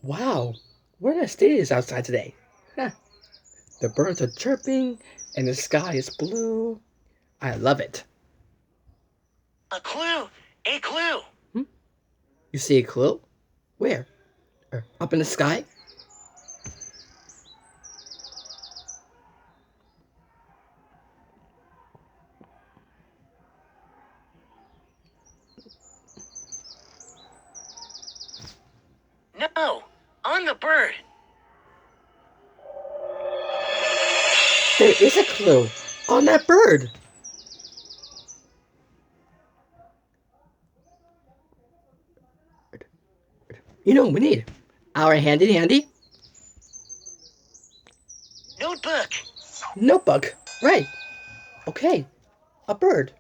Wow, what a day it is outside today. Huh. The birds are chirping and the sky is blue. I love it. A clue! A clue! Hmm? You see a clue? Where? Up in the sky? No! On the bird! There is a clue on that bird. You know what we need? Our handy dandy Notebook! notebook. Right. Okay. A bird.